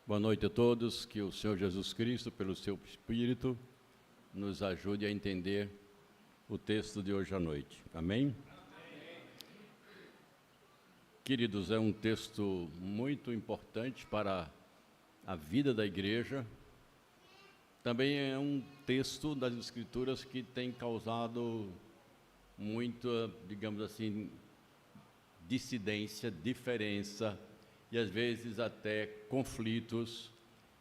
Boa noite a todos, que o Senhor Jesus Cristo, pelo seu Espírito, nos ajude a entender o texto de hoje à noite. Amém? Queridos, é um texto muito importante para a vida da igreja. Também é um texto das Escrituras que tem causado muita, digamos assim, dissidência, diferença e às vezes até conflitos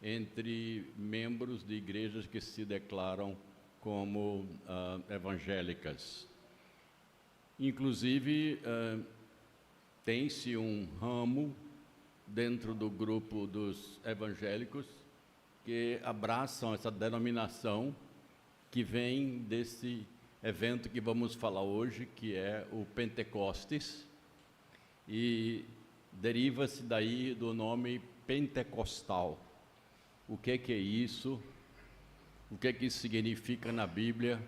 entre membros de igrejas que se declaram como evangélicas. Inclusive, tem-se um ramo dentro do grupo dos evangélicos que abraçam essa denominação que vem desse evento que vamos falar hoje, que é o Pentecostes, e deriva-se daí do nome pentecostal. O que é isso? O que é que isso significa na Bíblia?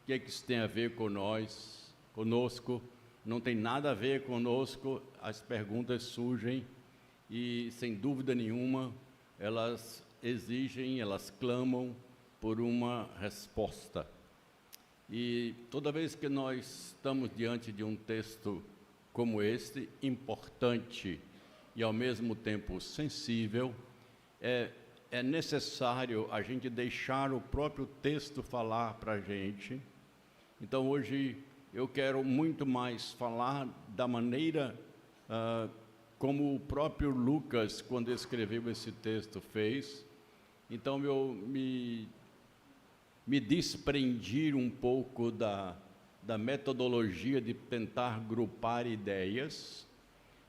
O que é que isso tem a ver conosco? Não tem nada a ver conosco. As perguntas surgem e, sem dúvida nenhuma, elas exigem, elas clamam por uma resposta. E toda vez que nós estamos diante de um texto como este, importante e ao mesmo tempo sensível, é necessário a gente deixar o próprio texto falar para a gente. Então hoje eu quero muito mais falar da maneira como o próprio Lucas, quando escreveu esse texto, fez. Então eu me desprendi um pouco da metodologia de tentar grupar ideias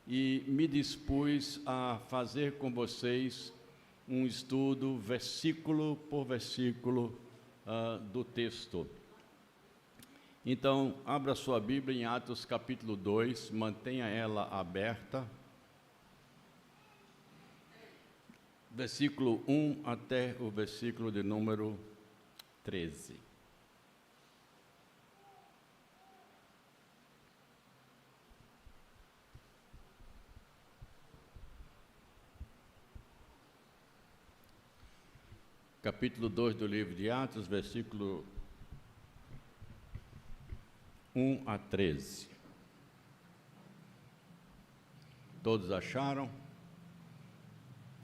e me dispus a fazer com vocês um estudo versículo por versículo do texto. Então, abra sua Bíblia em Atos capítulo 2, mantenha ela aberta, versículo 1 até o versículo de número 13. Capítulo 2 do livro de Atos, versículo 1 a 13. Todos acharam?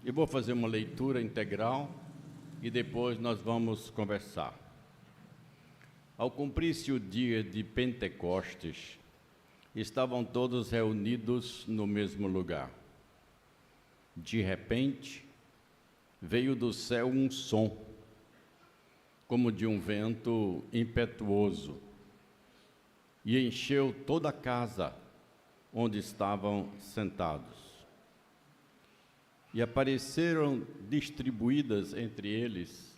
Eu vou fazer uma leitura integral e depois nós vamos conversar. Ao cumprir-se o dia de Pentecostes, estavam todos reunidos no mesmo lugar. De repente, veio do céu um som, como de um vento impetuoso, e encheu toda a casa onde estavam sentados. E apareceram distribuídas entre eles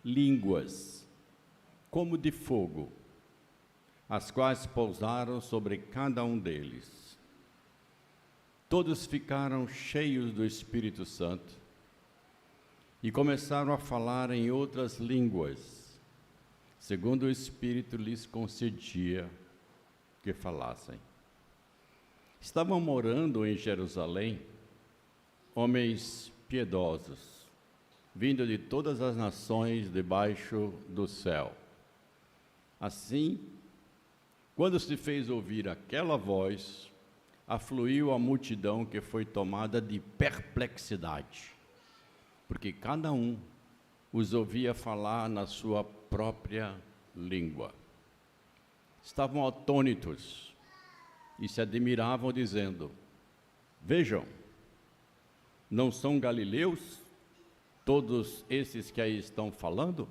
línguas, como de fogo, as quais pousaram sobre cada um deles. Todos ficaram cheios do Espírito Santo e começaram a falar em outras línguas, segundo o Espírito lhes concedia que falassem. Estavam morando em Jerusalém homens piedosos, vindo de todas as nações debaixo do céu. Assim, quando se fez ouvir aquela voz, afluiu a multidão, que foi tomada de perplexidade, porque cada um os ouvia falar na sua própria língua. Estavam atônitos e se admiravam, dizendo: vejam, não são galileus todos esses que aí estão falando?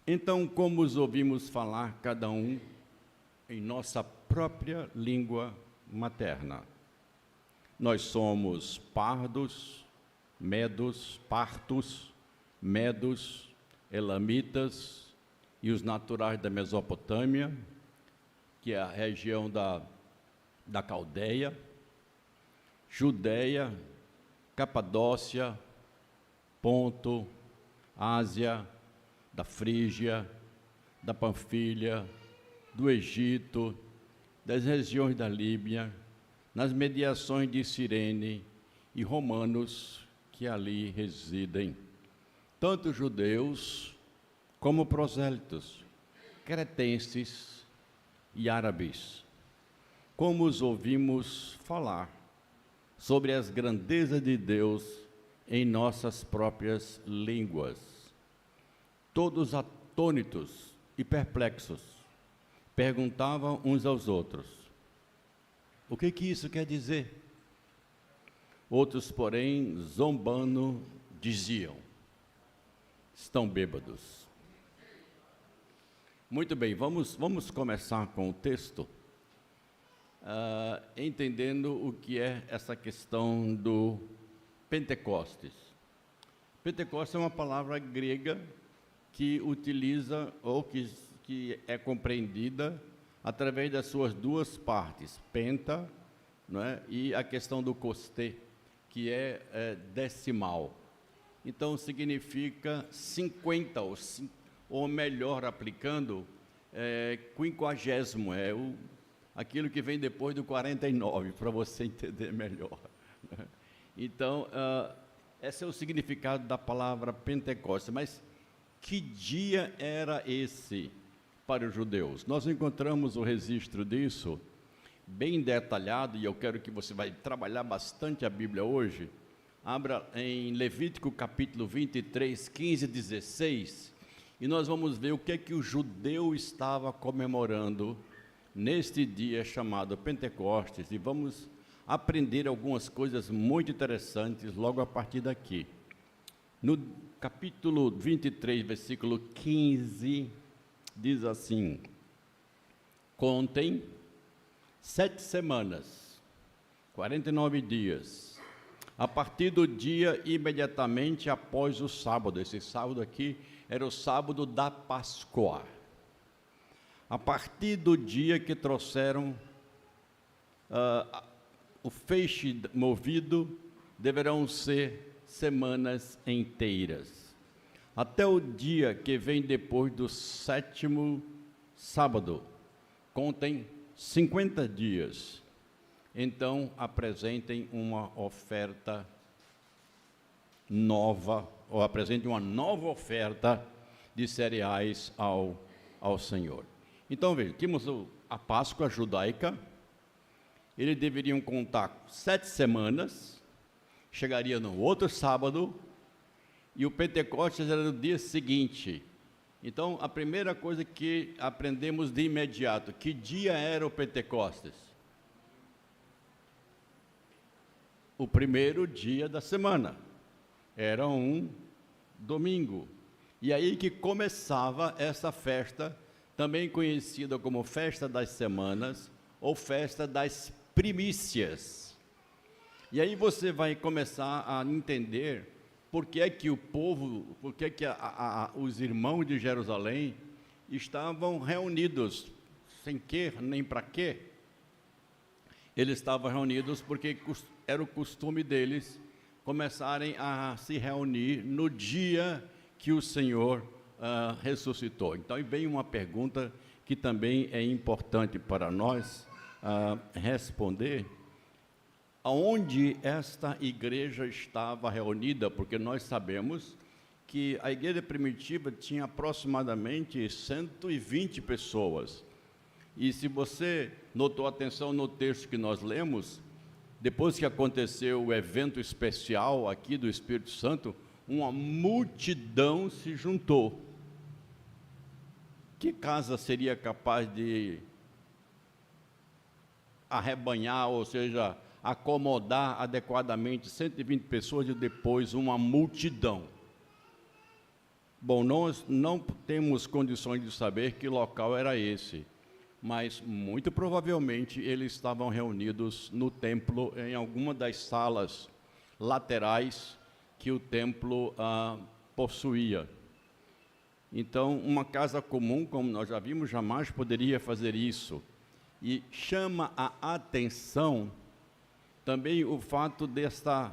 Então, como os ouvimos falar cada um em nossa própria língua materna? Nós somos partos, medos, elamitas e os naturais da Mesopotâmia, que é a região da Caldeia, Judeia, Capadócia, Ponto, Ásia, da Frígia, da Panfilha, do Egito, das regiões da Líbia, nas mediações de Cirene e romanos que ali residem, tanto judeus como prosélitos, cretenses e árabes. Como os ouvimos falar sobre as grandezas de Deus em nossas próprias línguas. Todos atônitos e perplexos, perguntavam uns aos outros: o que isso quer dizer? Outros, porém, zombando, diziam: estão bêbados. Muito bem, vamos começar com o texto, entendendo o que é essa questão do Pentecostes. Pentecostes é uma palavra grega que utiliza, ou que é compreendida através das suas duas partes, penta, não é? E a questão do costê, que é decimal. Então, significa 50, ou melhor, aplicando, quinquagésimo, aquilo que vem depois do 49, para você entender melhor. Então, esse é o significado da palavra Pentecostes. Mas que dia era esse para os judeus? Nós encontramos o registro disso bem detalhado, e eu quero que você vai trabalhar bastante a Bíblia hoje. Abra em Levítico capítulo 23, 15 e 16, e nós vamos ver o que é que o judeu estava comemorando neste dia chamado Pentecostes, e vamos aprender algumas coisas muito interessantes logo a partir daqui. No capítulo 23, versículo 15, diz assim: contem 7 semanas, 49 dias, a partir do dia imediatamente após o sábado. Esse sábado aqui era o sábado da Páscoa. A partir do dia que trouxeram o feixe movido, deverão ser semanas inteiras, até o dia que vem depois do 7º sábado. Contem 50 dias. Então, apresentem uma oferta nova, ou apresentem uma nova oferta de cereais ao Senhor. Então, veja, tínhamos a Páscoa judaica. Eles deveriam contar 7 semanas, chegaria no outro sábado, e o Pentecostes era no dia seguinte. Então, a primeira coisa que aprendemos de imediato: que dia era o Pentecostes? O primeiro dia da semana, era um domingo, e aí que começava essa festa, também conhecida como Festa das Semanas, ou Festa das Primícias. E aí você vai começar a entender por que é que o povo, por que é que os irmãos de Jerusalém estavam reunidos, sem quê, nem para quê. Eles estavam reunidos porque era o costume deles começarem a se reunir no dia que o Senhor ressuscitou. Então, vem uma pergunta que também é importante para nós responder: aonde esta igreja estava reunida? Porque nós sabemos que a igreja primitiva tinha aproximadamente 120 pessoas. E se você notou atenção no texto que nós lemos, depois que aconteceu o evento especial aqui do Espírito Santo, uma multidão se juntou. Que casa seria capaz de arrebanhar, ou seja, acomodar adequadamente 120 pessoas e depois uma multidão? Bom, nós não temos condições de saber que local era esse, mas muito provavelmente eles estavam reunidos no templo, em alguma das salas laterais que o templo possuía. Então, uma casa comum, como nós já vimos, jamais poderia fazer isso. E chama a atenção também o fato dessa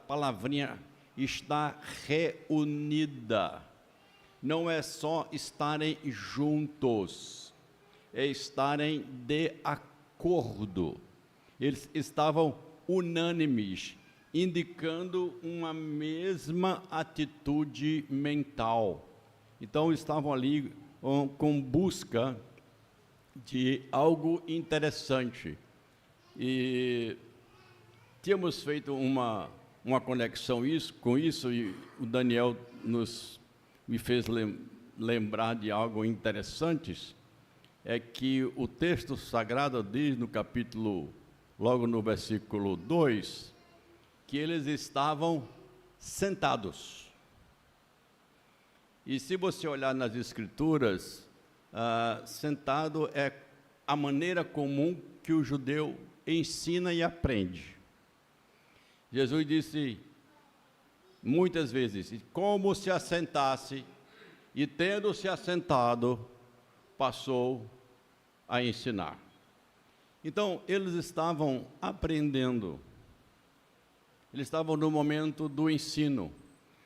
palavrinha estar reunida. Não é só estarem juntos, é estarem de acordo. Eles estavam unânimes, indicando uma mesma atitude mental. Então, estavam ali com busca de algo interessante. E tínhamos feito uma conexão com isso, e o Daniel me fez lembrar de algo interessante, é que o texto sagrado diz no capítulo, logo no versículo 2, que eles estavam sentados. E se você olhar nas Escrituras, sentado é a maneira comum que o judeu ensina e aprende. Jesus disse muitas vezes, como se assentasse, e tendo se assentado, passou a ensinar. Então, eles estavam aprendendo, eles estavam no momento do ensino.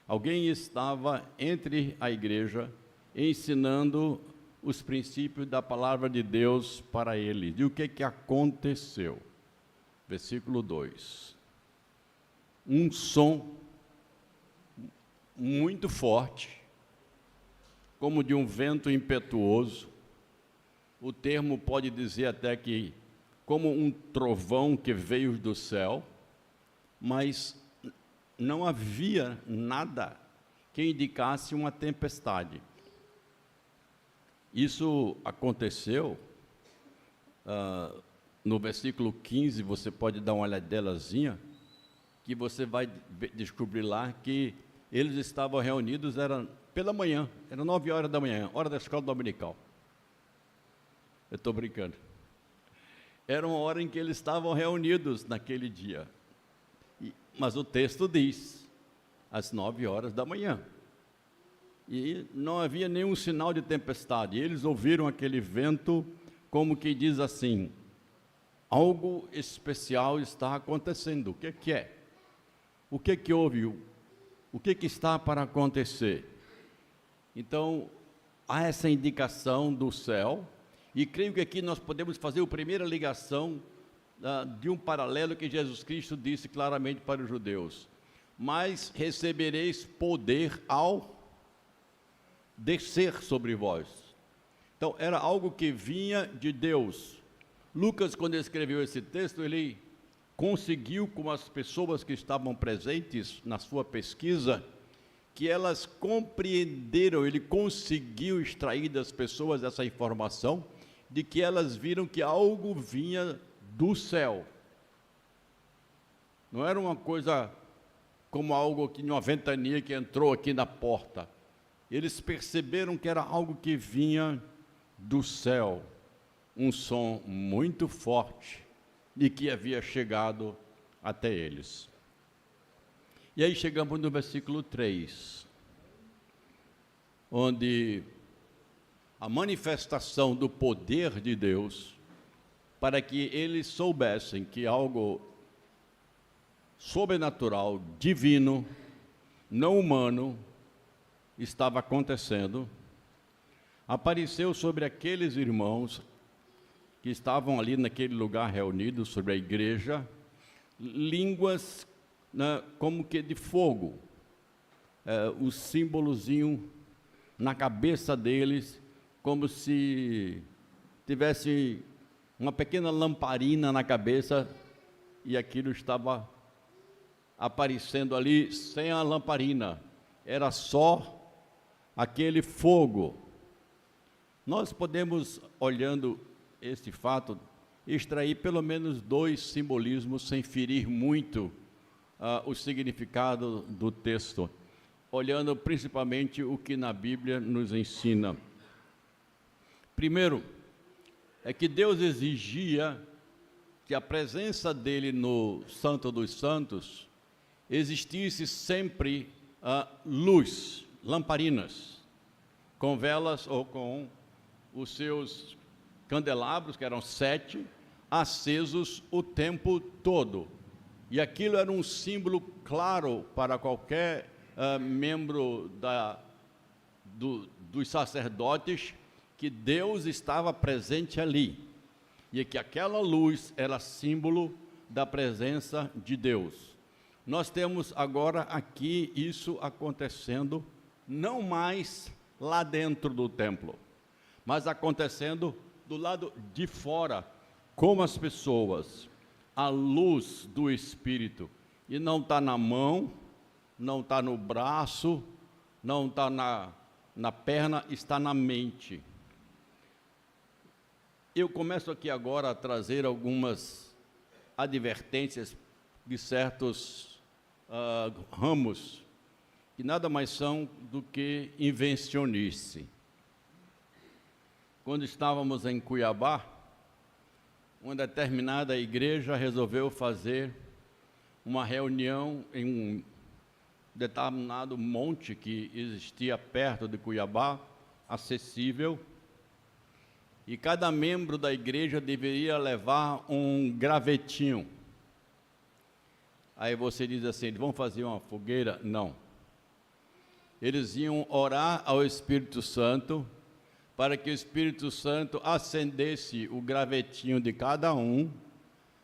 Alguém estava entre a igreja, ensinando os princípios da palavra de Deus para eles. E o que aconteceu? Versículo 2. Um som muito forte, como de um vento impetuoso. O termo pode dizer até que como um trovão que veio do céu, mas não havia nada que indicasse uma tempestade. Isso aconteceu, no versículo 15, você pode dar uma olhadelazinha, que você vai descobrir lá que eles estavam reunidos, era pela manhã, eram 9 horas da manhã, hora da escola dominical. Eu estou brincando. Era uma hora em que eles estavam reunidos naquele dia. Mas o texto diz, às 9 horas da manhã. E não havia nenhum sinal de tempestade. Eles ouviram aquele vento, como que diz assim, algo especial está acontecendo. O que é? O que houve? O que está para acontecer? Então, há essa indicação do céu, e creio que aqui nós podemos fazer a primeira ligação de um paralelo que Jesus Cristo disse claramente para os judeus. Mas recebereis poder ao descer sobre vós. Então, era algo que vinha de Deus. Lucas, quando escreveu esse texto, ele conseguiu, com as pessoas que estavam presentes na sua pesquisa, que elas compreenderam, ele conseguiu extrair das pessoas essa informação, de que elas viram que algo vinha do céu. Não era uma coisa como algo que, uma ventania que entrou aqui na porta. Eles perceberam que era algo que vinha do céu, um som muito forte e que havia chegado até eles. E aí chegamos no versículo 3, onde a manifestação do poder de Deus, para que eles soubessem que algo sobrenatural, divino, não humano, estava acontecendo, apareceu sobre aqueles irmãos que estavam ali naquele lugar reunidos, sobre a igreja, línguas como que de fogo, o símbolozinho na cabeça deles, como se tivesse uma pequena lamparina na cabeça, e aquilo estava aparecendo ali sem a lamparina, era só aquele fogo. Nós podemos, olhando este fato, extrair pelo menos 2 simbolismos, sem ferir muito o significado do texto, olhando principalmente o que na Bíblia nos ensina. Primeiro, é que Deus exigia que a presença dele no Santo dos Santos existisse sempre luz, lamparinas, com velas ou com os seus candelabros, que eram 7, acesos o tempo todo. E aquilo era um símbolo claro para qualquer membro dos sacerdotes, que Deus estava presente ali, e que aquela luz era símbolo da presença de Deus. Nós temos agora aqui isso acontecendo, não mais lá dentro do templo, mas acontecendo do lado de fora, como as pessoas, a luz do Espírito, e não está na mão, não está no braço, não está na perna, está na mente. Eu começo aqui agora a trazer algumas advertências de certos ramos, que nada mais são do que invencionice. Quando estávamos em Cuiabá, uma determinada igreja resolveu fazer uma reunião em um determinado monte que existia perto de Cuiabá, acessível, e cada membro da igreja deveria levar um gravetinho. Aí você diz assim, vão fazer uma fogueira? Não. Eles iam orar ao Espírito Santo, para que o Espírito Santo acendesse o gravetinho de cada um,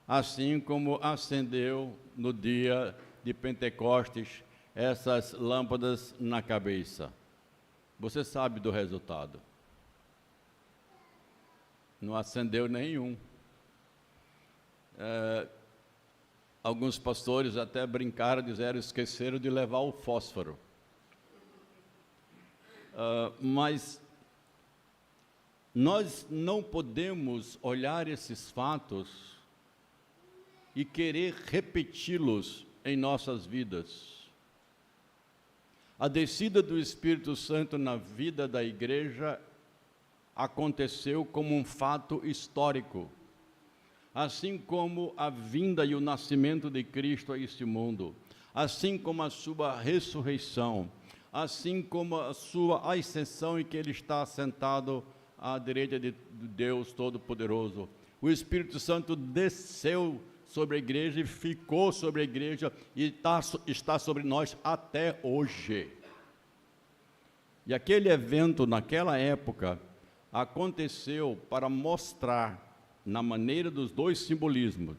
assim como acendeu no dia de Pentecostes essas lâmpadas na cabeça. Você sabe do resultado. Não acendeu nenhum. Alguns pastores até brincaram, disseram, esqueceram de levar o fósforo. Mas nós não podemos olhar esses fatos e querer repeti-los em nossas vidas. A descida do Espírito Santo na vida da igreja aconteceu como um fato histórico, assim como a vinda e o nascimento de Cristo a este mundo, assim como a sua ressurreição, assim como a sua ascensão, em que Ele está assentado à direita de Deus Todo-Poderoso. O Espírito Santo desceu sobre a igreja e ficou sobre a igreja e está sobre nós até hoje. E aquele evento, naquela época, aconteceu para mostrar, na maneira dos dois simbolismos,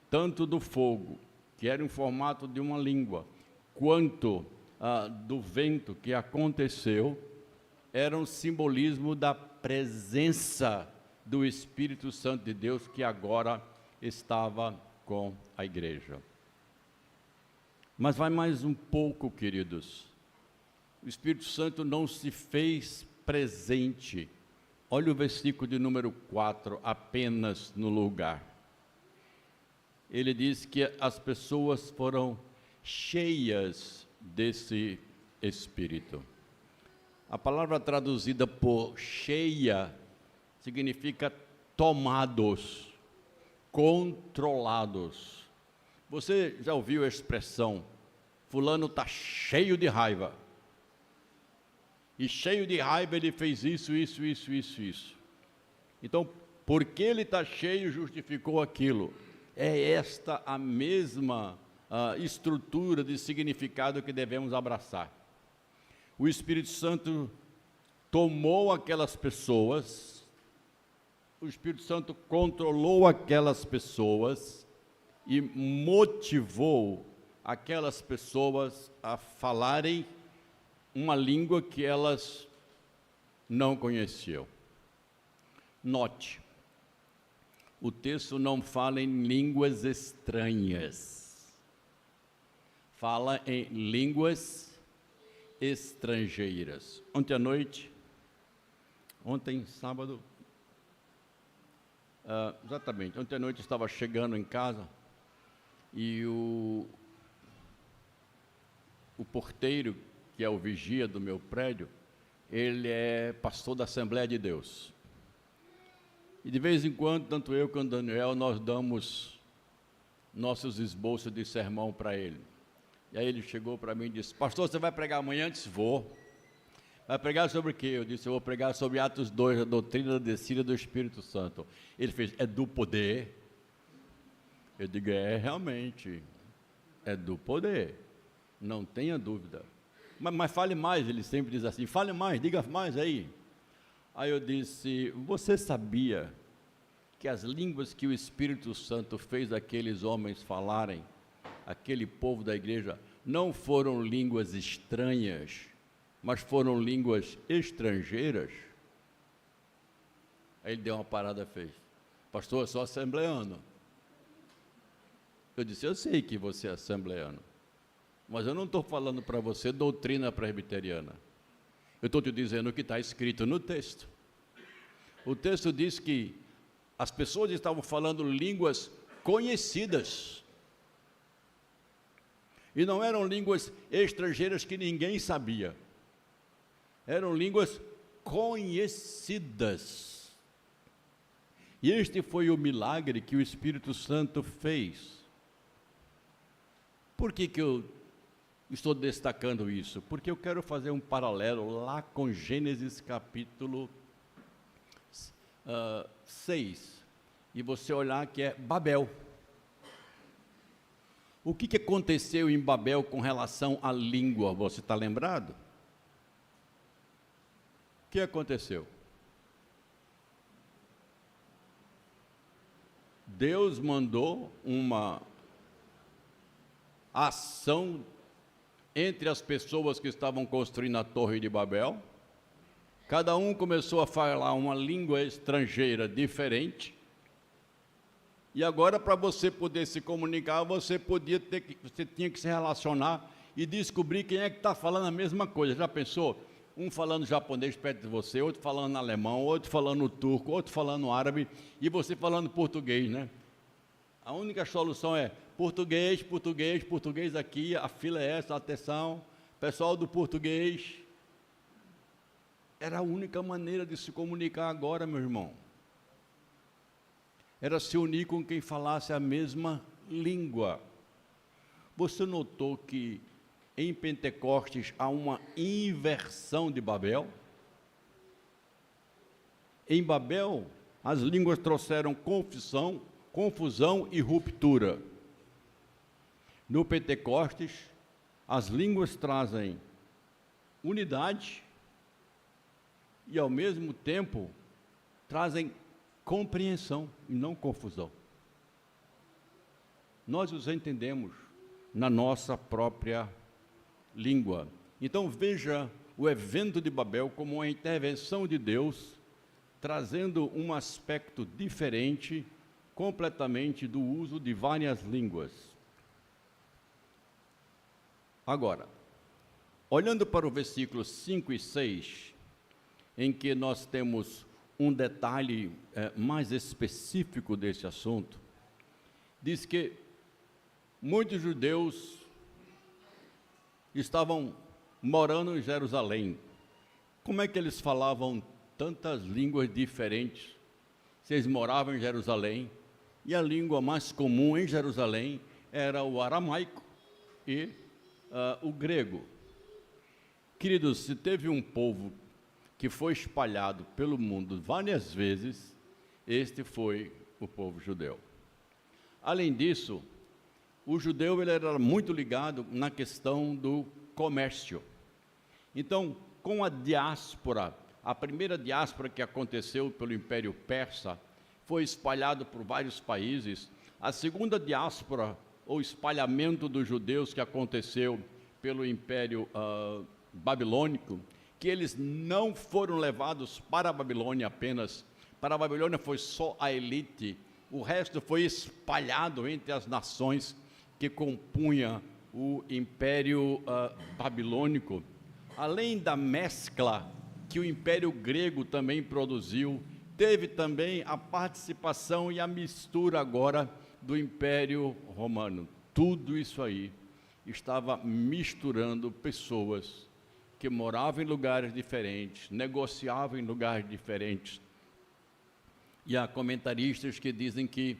tanto do fogo, que era em formato de uma língua, quanto do vento que aconteceu, era um simbolismo da presença do Espírito Santo de Deus, que agora estava com a igreja. Mas vai mais um pouco, queridos. O Espírito Santo não se fez presente. Olha o versículo de número 4, apenas no lugar. Ele diz que as pessoas foram cheias desse Espírito. A palavra traduzida por cheia significa tomados, controlados. Você já ouviu a expressão, fulano está cheio de raiva? E cheio de raiva ele fez isso. Então, porque ele está cheio, justificou aquilo. É esta a mesma estrutura de significado que devemos abraçar. O Espírito Santo tomou aquelas pessoas, o Espírito Santo controlou aquelas pessoas e motivou aquelas pessoas a falarem uma língua que elas não conheciam. Note, o texto não fala em línguas estranhas, fala em línguas estrangeiras. Ontem, sábado, exatamente, ontem à noite estava chegando em casa e o porteiro, que é o vigia do meu prédio, ele é pastor da Assembleia de Deus. E de vez em quando, tanto eu quanto o Daniel, nós damos nossos esboços de sermão para ele. E aí ele chegou para mim e disse, pastor, você vai pregar amanhã? Eu disse, vou. Vai pregar sobre o quê? Eu disse, eu vou pregar sobre Atos 2, a doutrina da descida do Espírito Santo. Ele fez, é do poder? Eu digo, realmente, é do poder, não tenha dúvida. Mas fale mais, ele sempre diz assim, fale mais, diga mais aí. Aí eu disse, você sabia que as línguas que o Espírito Santo fez aqueles homens falarem aquele povo da igreja, não foram línguas estranhas, mas foram línguas estrangeiras. Aí ele deu uma parada e fez: pastor, eu sou assembleano. Eu disse: eu sei que você é assembleano, mas eu não estou falando para você doutrina presbiteriana. Eu estou te dizendo o que está escrito no texto. O texto diz que as pessoas estavam falando línguas conhecidas. E não eram línguas estrangeiras que ninguém sabia. Eram línguas conhecidas. E este foi o milagre que o Espírito Santo fez. Por que eu estou destacando isso? Porque eu quero fazer um paralelo lá com Gênesis capítulo 6. E você olhar que é Babel. O que aconteceu em Babel com relação à língua? Você está lembrado? O que aconteceu? Deus mandou uma ação entre as pessoas que estavam construindo a Torre de Babel. Cada um começou a falar uma língua estrangeira diferente. E agora, para você poder se comunicar, você tinha que se relacionar e descobrir quem é que está falando a mesma coisa. Já pensou? Um falando japonês perto de você, outro falando alemão, outro falando turco, outro falando árabe, e você falando português, né? A única solução é português, português, português aqui, a fila é essa, atenção, pessoal do português. Era a única maneira de se comunicar agora, meu irmão. Era se unir com quem falasse a mesma língua. Você notou que em Pentecostes há uma inversão de Babel? Em Babel, as línguas trouxeram confusão e ruptura. No Pentecostes, as línguas trazem unidade e, ao mesmo tempo, trazem compreensão e não confusão. Nós os entendemos na nossa própria língua. Então veja o evento de Babel como uma intervenção de Deus, trazendo um aspecto diferente, completamente, do uso de várias línguas. Agora, olhando para o versículo 5 e 6, em que nós temos um detalhe mais específico desse assunto, diz que muitos judeus estavam morando em Jerusalém. Como é que eles falavam tantas línguas diferentes? Se eles moravam em Jerusalém, e a língua mais comum em Jerusalém era o aramaico e o grego. Queridos, se teve um povo que foi espalhado pelo mundo várias vezes, este foi o povo judeu. Além disso, o judeu ele era muito ligado na questão do comércio. Então, com a diáspora, a primeira diáspora que aconteceu pelo Império Persa, foi espalhado por vários países. A segunda diáspora, ou espalhamento dos judeus que aconteceu pelo Império Babilônico, que eles não foram levados para a Babilônia apenas, para a Babilônia foi só a elite, o resto foi espalhado entre as nações que compunham o Império Babilônico. Além da mescla que o Império Grego também produziu, teve também a participação e a mistura agora do Império Romano. Tudo isso aí estava misturando pessoas que moravam em lugares diferentes, negociavam em lugares diferentes. E há comentaristas que dizem que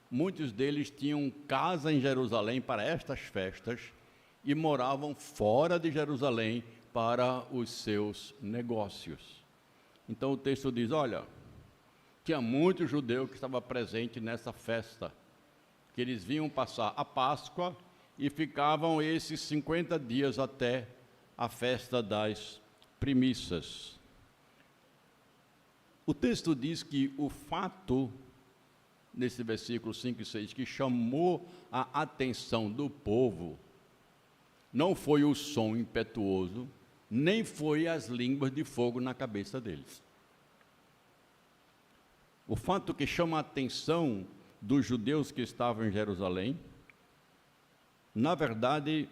muitos deles tinham casa em Jerusalém para estas festas e moravam fora de Jerusalém para os seus negócios. Então o texto diz, olha, tinha muito judeu que estava presente nessa festa, que eles vinham passar a Páscoa e ficavam esses 50 dias até a festa das primícias. O texto diz que o fato nesse versículo 5 e 6, que chamou a atenção do povo, não foi o som impetuoso, nem foi as línguas de fogo na cabeça deles. O fato que chama a atenção dos judeus que estavam em Jerusalém, na verdade,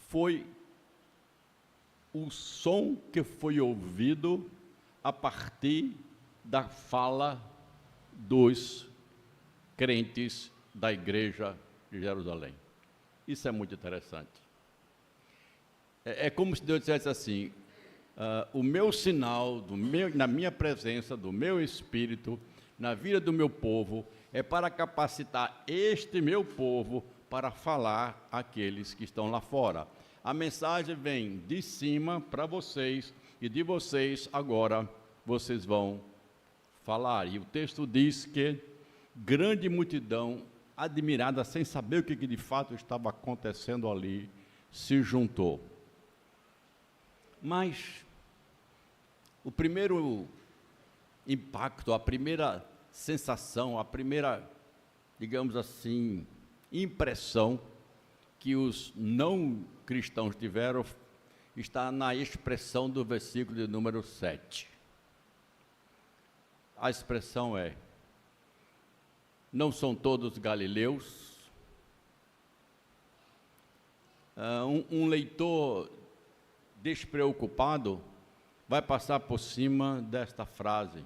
foi o som que foi ouvido a partir da fala dos crentes da igreja de Jerusalém. Isso é muito interessante. É como se Deus dissesse assim, o meu sinal, na minha presença, do meu Espírito, na vida do meu povo, é para capacitar este meu povo para falar àqueles que estão lá fora. A mensagem vem de cima para vocês, e de vocês agora vocês vão falar. E o texto diz que grande multidão, admirada, sem saber o que de fato estava acontecendo ali, se juntou. Mas o primeiro impacto, a primeira sensação, a primeira, digamos assim, impressão que os não cristãos tiveram está na expressão do versículo de número 7. A expressão é: não são todos galileus. Um leitor despreocupado vai passar por cima desta frase,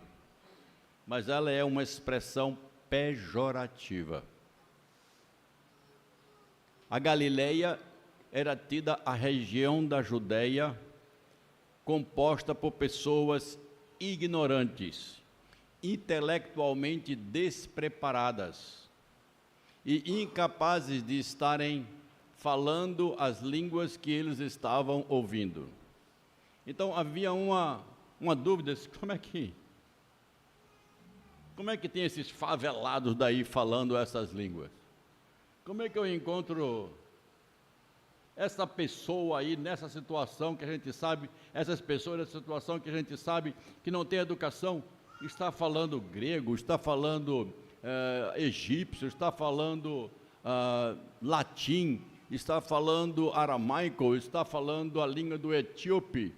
mas ela é uma expressão pejorativa. A Galileia era tida a região da Judeia composta por pessoas ignorantes, intelectualmente despreparadas e incapazes de estarem falando as línguas que eles estavam ouvindo. Então havia uma dúvida, como é que tem esses favelados daí falando essas línguas? Como é que eu encontro essa pessoa aí nessa situação que a gente sabe, essas pessoas nessa situação que a gente sabe que não tem educação, está falando grego, está falando egípcio, está falando latim, está falando aramaico, está falando a língua do etíope,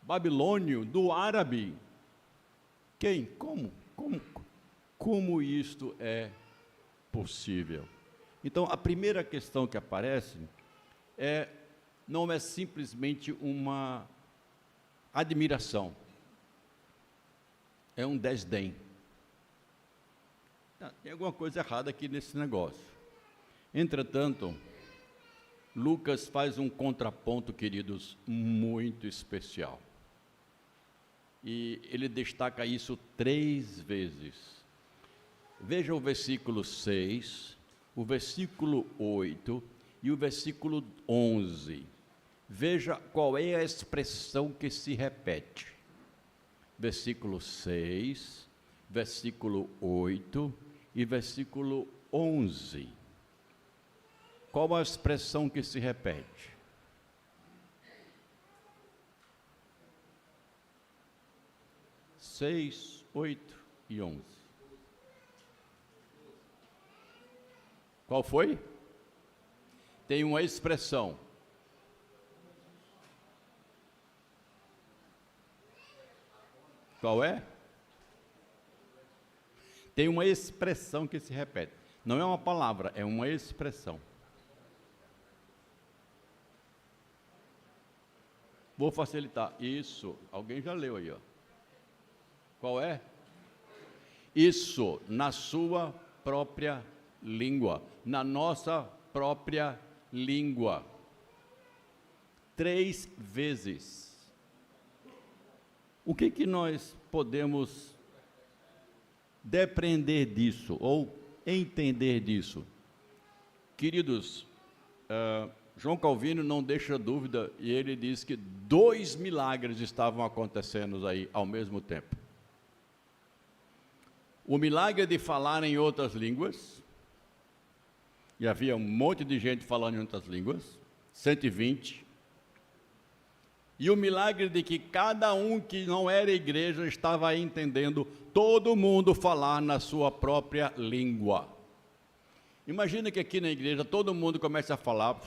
babilônio, do árabe. Quem? Como isto é possível? Então, a primeira questão que aparece não é simplesmente uma admiração, é um desdém. Tem alguma coisa errada aqui nesse negócio. Entretanto, Lucas faz um contraponto, queridos, muito especial. E ele destaca isso 3 vezes. Veja o versículo 6, o versículo 8 e o versículo 11. Veja qual é a expressão que se repete. Versículo 6, versículo 8 e versículo 11. Qual a expressão que se repete? Seis, 8 e 11. Qual foi? Tem uma expressão. Qual é? Tem uma expressão que se repete. Não é uma palavra, é uma expressão. Vou facilitar. Isso, alguém já leu aí, ó. Qual é? Isso, na sua própria língua, na nossa própria língua. 3 vezes. O que nós podemos depreender disso, ou entender disso? Queridos, João Calvino não deixa dúvida, e ele diz que 2 milagres estavam acontecendo aí ao mesmo tempo. O milagre de falar em outras línguas, e havia um monte de gente falando em outras línguas, 120. E o milagre de que cada um que não era igreja estava entendendo todo mundo falar na sua própria língua. Imagina que aqui na igreja todo mundo começa a falar,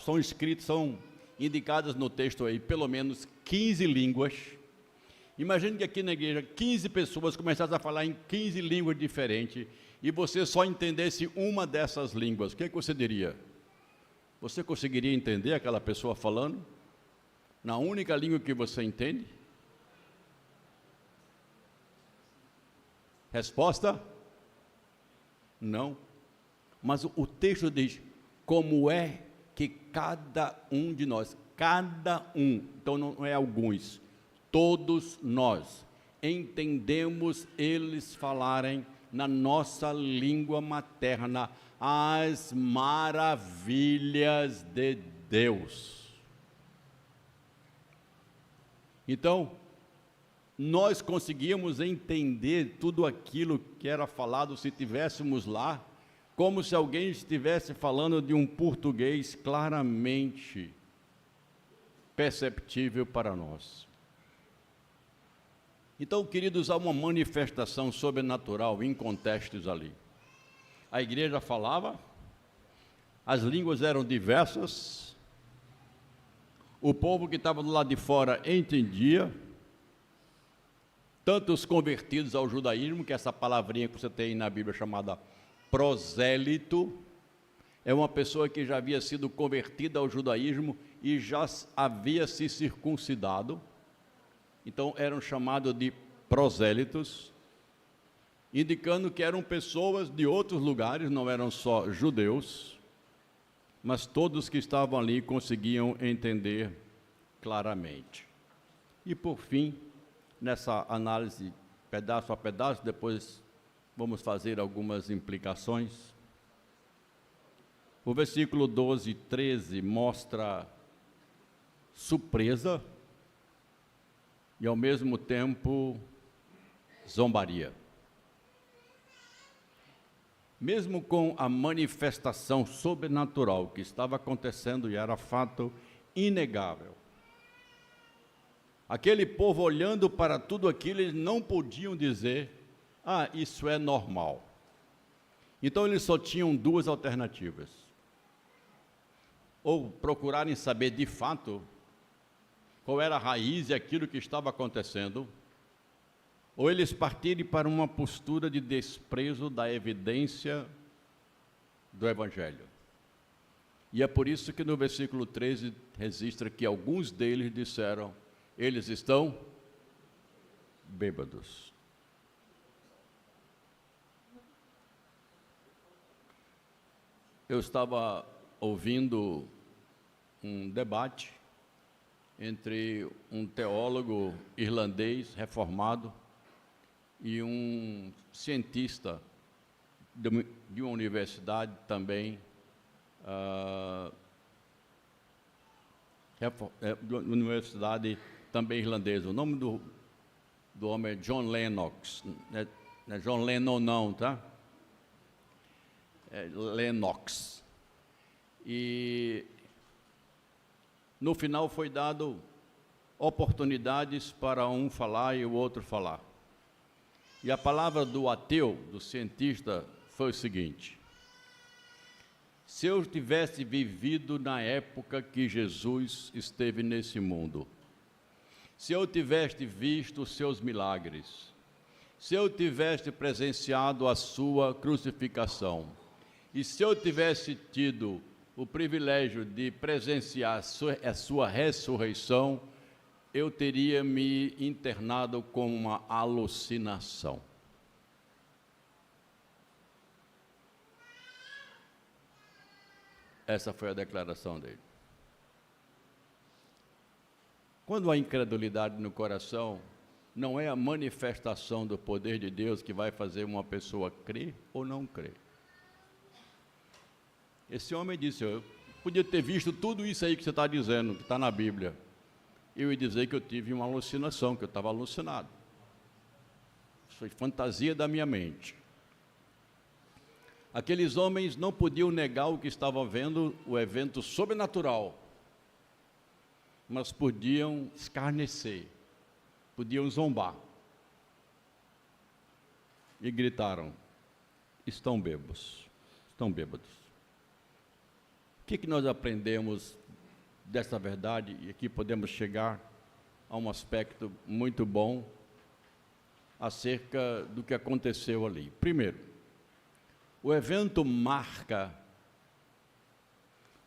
são indicadas no texto aí pelo menos 15 línguas. Imagina que aqui na igreja 15 pessoas começassem a falar em 15 línguas diferentes e você só entendesse uma dessas línguas. O que você diria? Você conseguiria entender aquela pessoa falando? Na única língua que você entende? Resposta? Não. Mas o texto diz, como é que cada um de nós, então não é alguns, todos nós, entendemos eles falarem na nossa língua materna as maravilhas de Deus. Então, nós conseguíamos entender tudo aquilo que era falado se estivéssemos lá, como se alguém estivesse falando de um português claramente perceptível para nós. Então, queridos, há uma manifestação sobrenatural em contextos ali. A igreja falava, as línguas eram diversas, o povo que estava do lado de fora entendia, tanto os convertidos ao judaísmo, que é essa palavrinha que você tem na Bíblia chamada prosélito, é uma pessoa que já havia sido convertida ao judaísmo e já havia se circuncidado, então eram chamados de prosélitos, indicando que eram pessoas de outros lugares, não eram só judeus, mas todos que estavam ali conseguiam entender claramente. E por fim, nessa análise pedaço a pedaço, depois vamos fazer algumas implicações. O versículo 12 e 13 mostra surpresa e ao mesmo tempo zombaria. Mesmo com a manifestação sobrenatural que estava acontecendo e era fato inegável, aquele povo olhando para tudo aquilo, eles não podiam dizer, isso é normal. Então eles só tinham duas alternativas. Ou procurarem saber de fato qual era a raiz e aquilo que estava acontecendo, ou eles partirem para uma postura de desprezo da evidência do Evangelho. E é por isso que no versículo 13 registra que alguns deles disseram, eles estão bêbados. Eu estava ouvindo um debate entre um teólogo irlandês reformado e um cientista de uma universidade também, universidade também irlandesa. O nome do homem é John Lennox, não é John Lennon não, tá? É Lennox. E no final foi dado oportunidades para um falar e o outro falar. E a palavra do ateu, do cientista, foi o seguinte: se eu tivesse vivido na época que Jesus esteve nesse mundo, se eu tivesse visto os seus milagres, se eu tivesse presenciado a sua crucificação, e se eu tivesse tido o privilégio de presenciar a sua ressurreição, eu teria me internado com uma alucinação. Essa foi a declaração dele. Quando há incredulidade no coração, não é a manifestação do poder de Deus que vai fazer uma pessoa crer ou não crer. Esse homem disse, eu podia ter visto tudo isso aí que você está dizendo, que está na Bíblia. Eu ia dizer que eu tive uma alucinação, que eu estava alucinado. Isso foi fantasia da minha mente. Aqueles homens não podiam negar o que estavam vendo, o evento sobrenatural. mas podiam escarnecer, podiam zombar. E gritaram: estão bêbados, estão bêbados. O que nós aprendemos dessa verdade? E aqui podemos chegar a um aspecto muito bom acerca do que aconteceu ali. Primeiro, o evento marca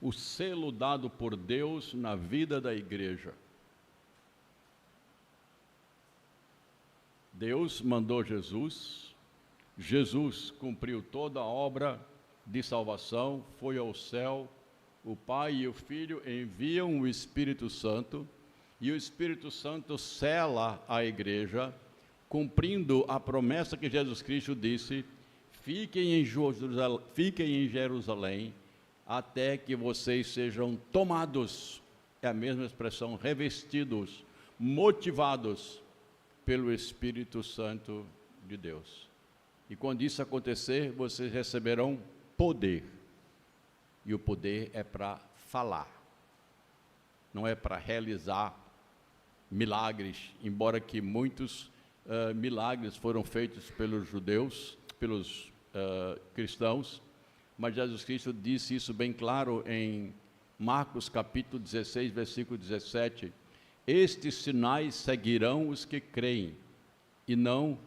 o selo dado por Deus na vida da igreja. Deus mandou Jesus, Jesus cumpriu toda a obra de salvação, foi ao céu, o Pai e o Filho enviam o Espírito Santo, e o Espírito Santo sela a igreja, cumprindo a promessa que Jesus Cristo disse: fiquem em Jerusalém, até que vocês sejam tomados, é a mesma expressão, revestidos, motivados pelo Espírito Santo de Deus. E quando isso acontecer, vocês receberão poder. E o poder é para falar, não é para realizar milagres, embora que muitos milagres foram feitos pelos judeus, pelos cristãos, mas Jesus Cristo disse isso bem claro em Marcos capítulo 16, versículo 17: estes sinais seguirão os que creem, e não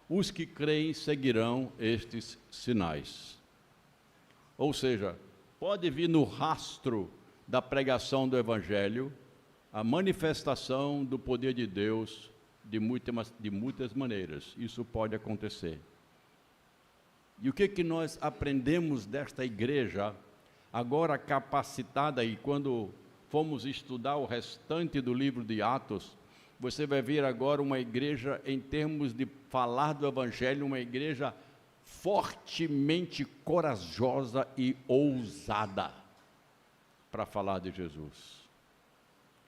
os que creem seguirão estes sinais. Ou seja, pode vir no rastro da pregação do Evangelho a manifestação do poder de Deus de muitas maneiras. Isso pode acontecer. E o que nós aprendemos desta igreja, agora capacitada, e quando formos estudar o restante do livro de Atos, você vai ver agora uma igreja, em termos de falar do Evangelho, uma igreja fortemente corajosa e ousada para falar de Jesus.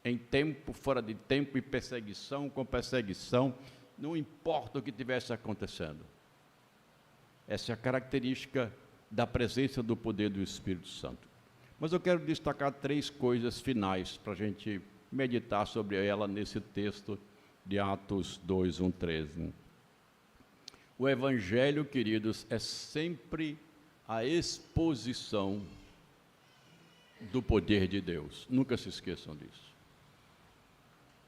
Em tempo, fora de tempo, e perseguição com perseguição, não importa o que estivesse acontecendo. Essa é a característica da presença do poder do Espírito Santo. Mas eu quero destacar 3 coisas finais para a gente meditar sobre ela nesse texto de Atos 2, 1, 13. O Evangelho, queridos, é sempre a exposição do poder de Deus. Nunca se esqueçam disso.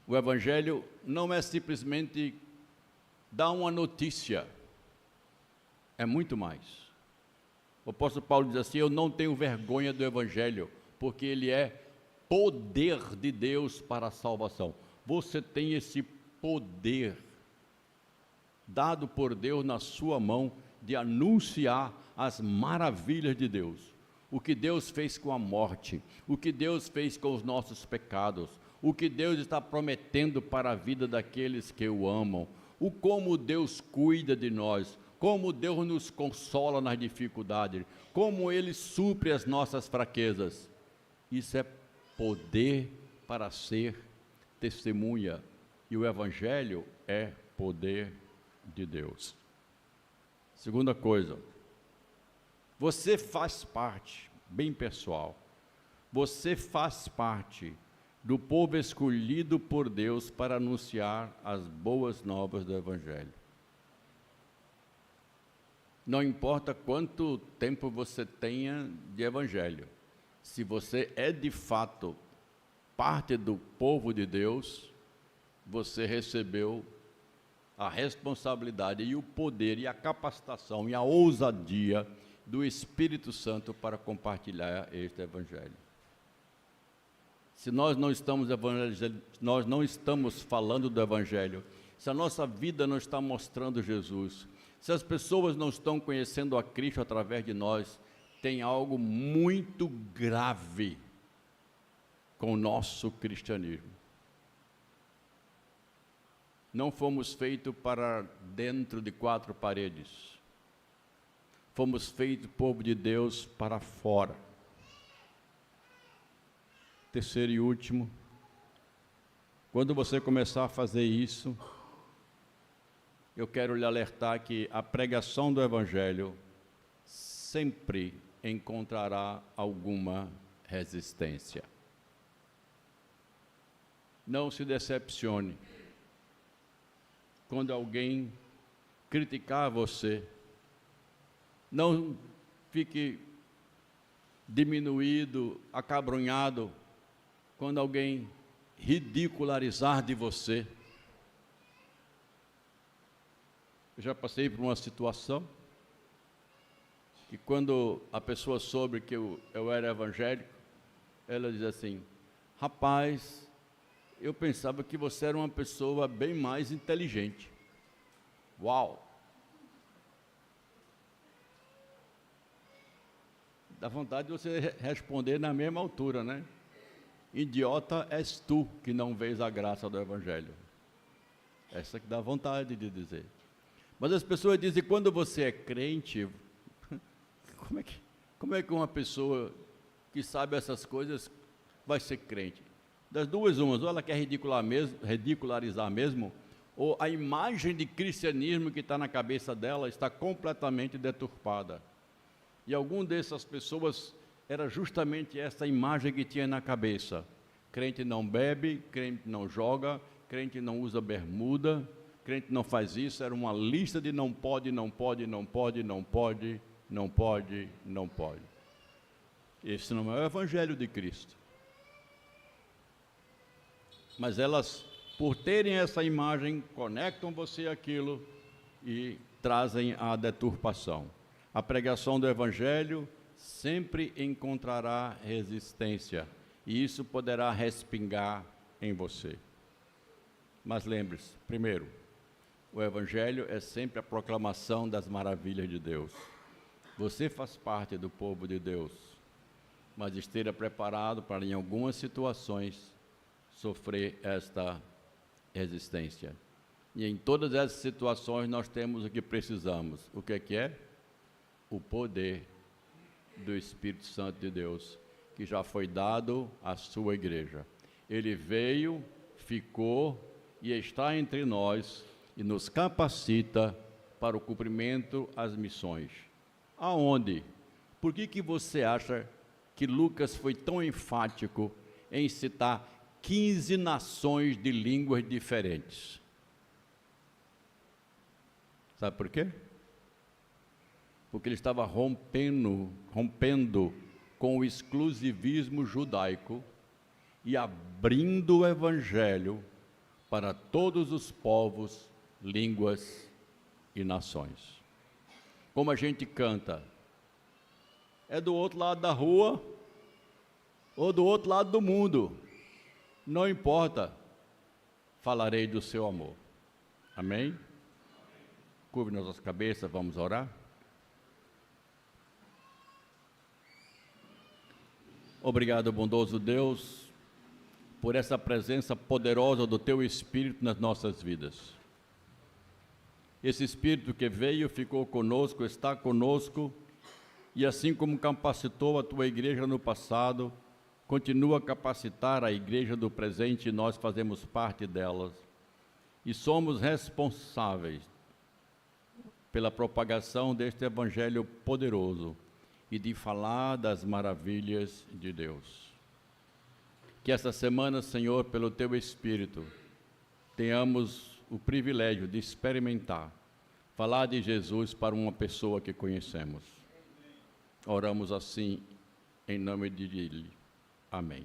O Evangelho não é simplesmente dar uma notícia, é muito mais. O apóstolo Paulo diz assim: eu não tenho vergonha do Evangelho, porque ele é poder de Deus para a salvação. Você tem esse poder dado por Deus na sua mão de anunciar as maravilhas de Deus. O que Deus fez com a morte, o que Deus fez com os nossos pecados, o que Deus está prometendo para a vida daqueles que o amam, o como Deus cuida de nós, como Deus nos consola nas dificuldades, como Ele supre as nossas fraquezas. Isso é poder para ser testemunha, e o Evangelho é poder de Deus. Segunda coisa, você faz parte, bem pessoal, você faz parte do povo escolhido por Deus para anunciar as boas novas do Evangelho. Não importa quanto tempo você tenha de Evangelho, se você é de fato parte do povo de Deus, você recebeu a responsabilidade e o poder e a capacitação e a ousadia do Espírito Santo para compartilhar este Evangelho. Se nós não estamos evangelizando, nós não estamos falando do Evangelho, se a nossa vida não está mostrando Jesus, se as pessoas não estão conhecendo a Cristo através de nós, tem algo muito grave com o nosso cristianismo. Não fomos feitos para dentro de 4 paredes. Fomos feitos, povo de Deus, para fora. Terceiro e último, quando você começar a fazer isso, eu quero lhe alertar que a pregação do Evangelho sempre encontrará alguma resistência. Não se decepcione quando alguém criticar você. Não fique diminuído, acabrunhado, quando alguém ridicularizar de você. Eu já passei por uma situação que quando a pessoa soube que eu era evangélico, ela diz assim: rapaz, eu pensava que você era uma pessoa bem mais inteligente. Uau! Dá vontade de você responder na mesma altura, né? Idiota és tu que não vês a graça do Evangelho. Essa que dá vontade de dizer. Mas as pessoas dizem, quando você é crente, como é que uma pessoa que sabe essas coisas vai ser crente? Das duas umas, ou ela quer ridicularizar mesmo, ou a imagem de cristianismo que está na cabeça dela está completamente deturpada. E alguma dessas pessoas era justamente essa imagem que tinha na cabeça. Crente não bebe, crente não joga, crente não usa bermuda, crente não faz isso. Era uma lista de não pode, não pode, não pode, não pode, não pode, não pode. Esse não é o Evangelho de Cristo. Mas elas, por terem essa imagem, conectam você àquilo e trazem a deturpação. A pregação do Evangelho sempre encontrará resistência, e isso poderá respingar em você. Mas lembre-se, primeiro, o Evangelho é sempre a proclamação das maravilhas de Deus. Você faz parte do povo de Deus, mas esteja preparado para, em algumas situações, sofrer esta resistência. E em todas essas situações nós temos o que precisamos. O que é? O poder do Espírito Santo de Deus, que já foi dado à sua igreja. Ele veio, ficou e está entre nós e nos capacita para o cumprimento das missões. Aonde? Por que você acha que Lucas foi tão enfático em citar 15 nações de línguas diferentes? Sabe por quê? Porque ele estava rompendo com o exclusivismo judaico e abrindo o Evangelho para todos os povos, línguas e nações. Como a gente canta, é do outro lado da rua ou do outro lado do mundo, não importa, falarei do seu amor. Amém? Curve nossas cabeças, vamos orar. Obrigado, bondoso Deus, por essa presença poderosa do Teu Espírito nas nossas vidas. Esse Espírito que veio, ficou conosco, está conosco, e assim como capacitou a Tua igreja no passado, continua a capacitar a igreja do presente, e nós fazemos parte delas. E somos responsáveis pela propagação deste Evangelho poderoso, e de falar das maravilhas de Deus. Que essa semana, Senhor, pelo Teu Espírito, tenhamos o privilégio de experimentar, falar de Jesus para uma pessoa que conhecemos. Oramos assim, em nome de Ele. Amém.